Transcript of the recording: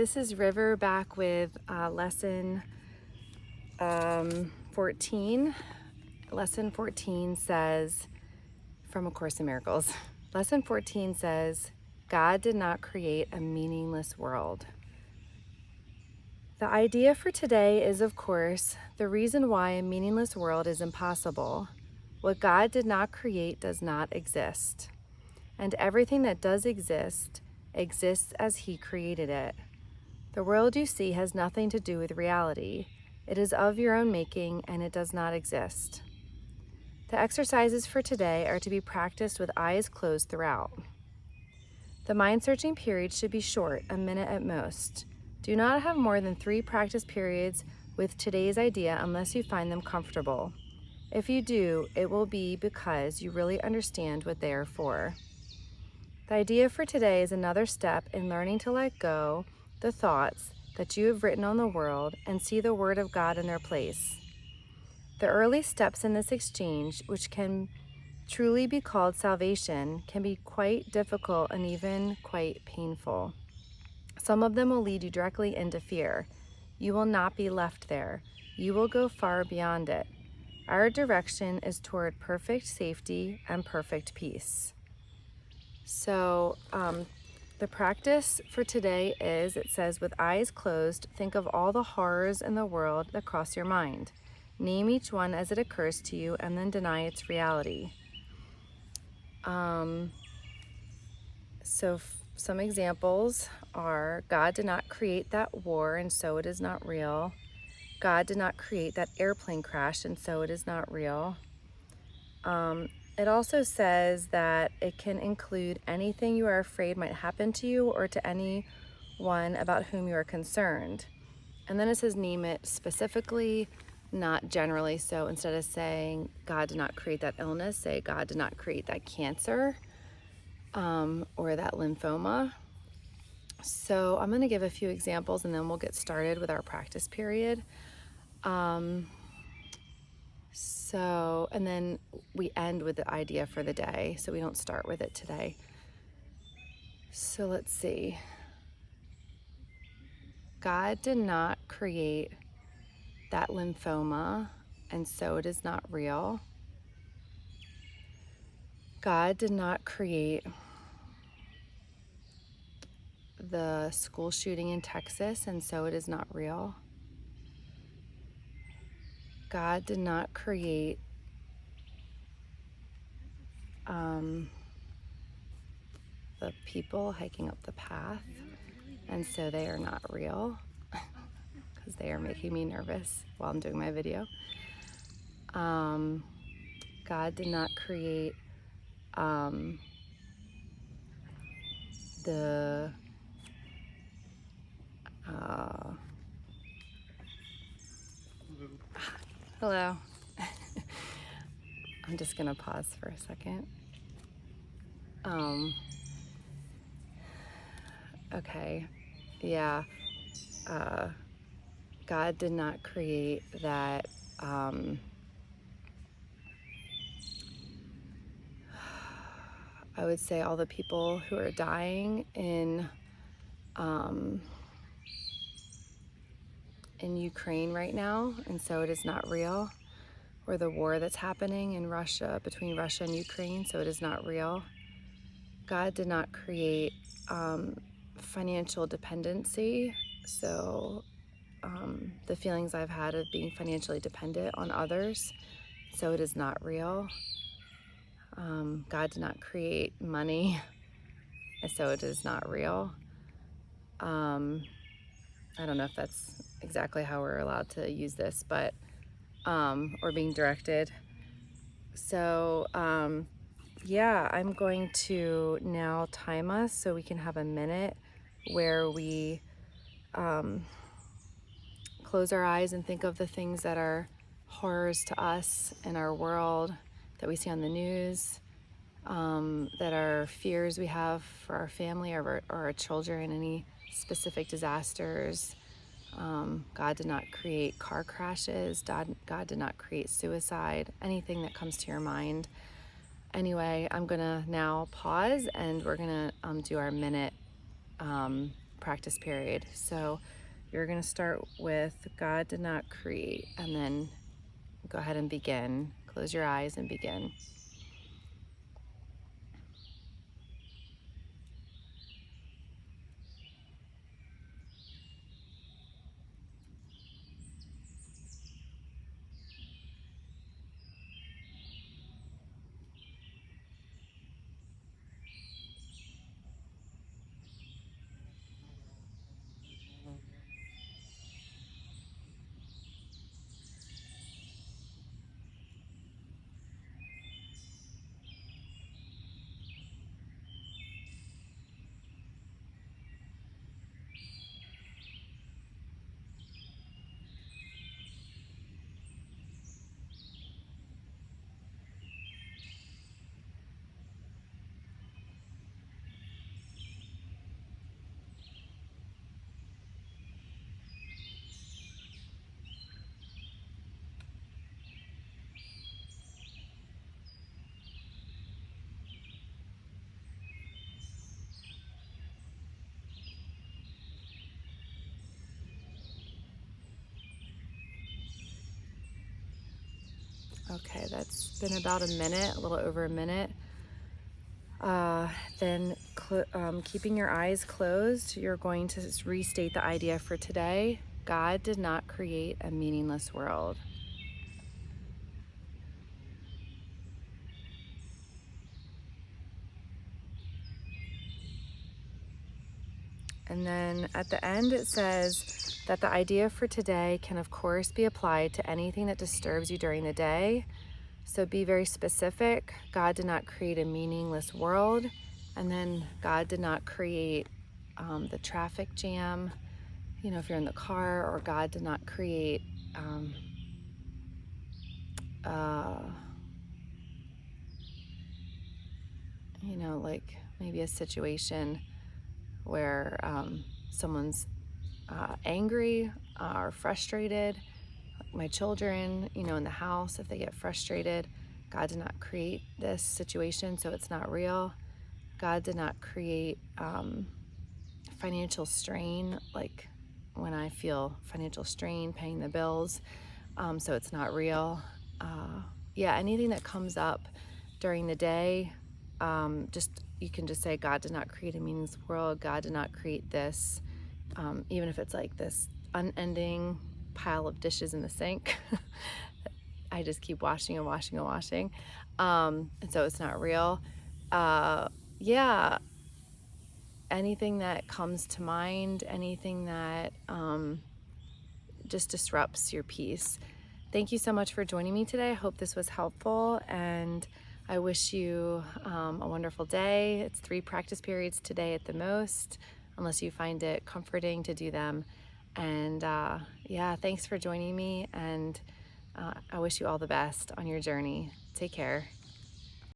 this is River back with lesson 14. Lesson 14 says, from A Course in Miracles, Lesson 14 says, God did not create a meaningless world. The idea for today is, of course, the reason why a meaningless world is impossible. What God did not create does not exist. And everything that does exist exists as He created it. The world you see has nothing to do with reality. It is of your own making, and it does not exist. The exercises for today are to be practiced with eyes closed throughout. The mind-searching period should be short, a minute at most. Do not have more than 3 practice periods with today's idea unless you find them comfortable. If you do, it will be because you really understand what they are for. The idea for today is another step in learning to let go the thoughts that you have written on the world and see the Word of God in their place. The early steps in this exchange, which can truly be called salvation, can be quite difficult and even quite painful. Some of them will lead you directly into fear. You will not be left there. You will go far beyond it. Our direction is toward perfect safety and perfect peace. So the practice for today is, it says, with eyes closed, think of all the horrors in the world that cross your mind. Name each one as it occurs to you and then deny its reality. Some examples are, God did not create that war and so it is not real. God did not create that airplane crash and so it is not real. It also says that it can include anything you are afraid might happen to you or to anyone about whom you are concerned. And then it says name it specifically, not generally. So instead of saying God did not create that illness, say God did not create that cancer or that lymphoma. So I'm going to give a few examples and then we'll get started with our practice period. And then we end with the idea for the day, so we don't start with it today. So let's see. God did not create that lymphoma, and so it is not real. God did not create the school shooting in Texas, and so it is not real. God did not create the people hiking up the path, and so they are not real because they are making me nervous while I'm doing my video. God did not create hello. I'm just gonna pause for a second. Okay, yeah. God did not create that I would say all the people who are dying in Ukraine right now, and so it is not real. Or the war that's happening in Russia, between Russia and Ukraine, so it is not real. God did not create financial dependency, so the feelings I've had of being financially dependent on others, so it is not real. God did not create money, so it is not real. I don't know if that's exactly how we're allowed to use this, but or being directed. So yeah, I'm going to now time us so we can have a minute where we close our eyes and think of the things that are horrors to us in our world, that we see on the news, that are fears we have for our family or our children, any specific disasters. God did not create car crashes. God did not create suicide, anything that comes to your mind. Anyway, I'm gonna now pause and we're gonna do our minute practice period. So you're going to start with God did not create, and then go ahead and begin. Close your eyes and begin. Okay, that's been about a minute, a little over a minute. Then keeping your eyes closed, you're going to restate the idea for today. God did not create a meaningless world. And then at the end, it says that the idea for today can, of course, be applied to anything that disturbs you during the day. So be very specific. God did not create a meaningless world. And then God did not create the traffic jam, if you're in the car, or God did not create like maybe a situation where someone's angry or frustrated. My children, in the house, if they get frustrated, God did not create this situation, so it's not real. God did not create financial strain, like when I feel financial strain paying the bills, so it's not real. Anything that comes up during the day, you can just say, God did not create a meaningless world. God did not create this, even if it's like this unending pile of dishes in the sink. I just keep washing and washing and washing. And so it's not real. Anything that comes to mind, anything that just disrupts your peace. Thank you so much for joining me today. I hope this was helpful, and I wish you a wonderful day. It's 3 practice periods today at the most, unless you find it comforting to do them. And thanks for joining me, and I wish you all the best on your journey. Take care.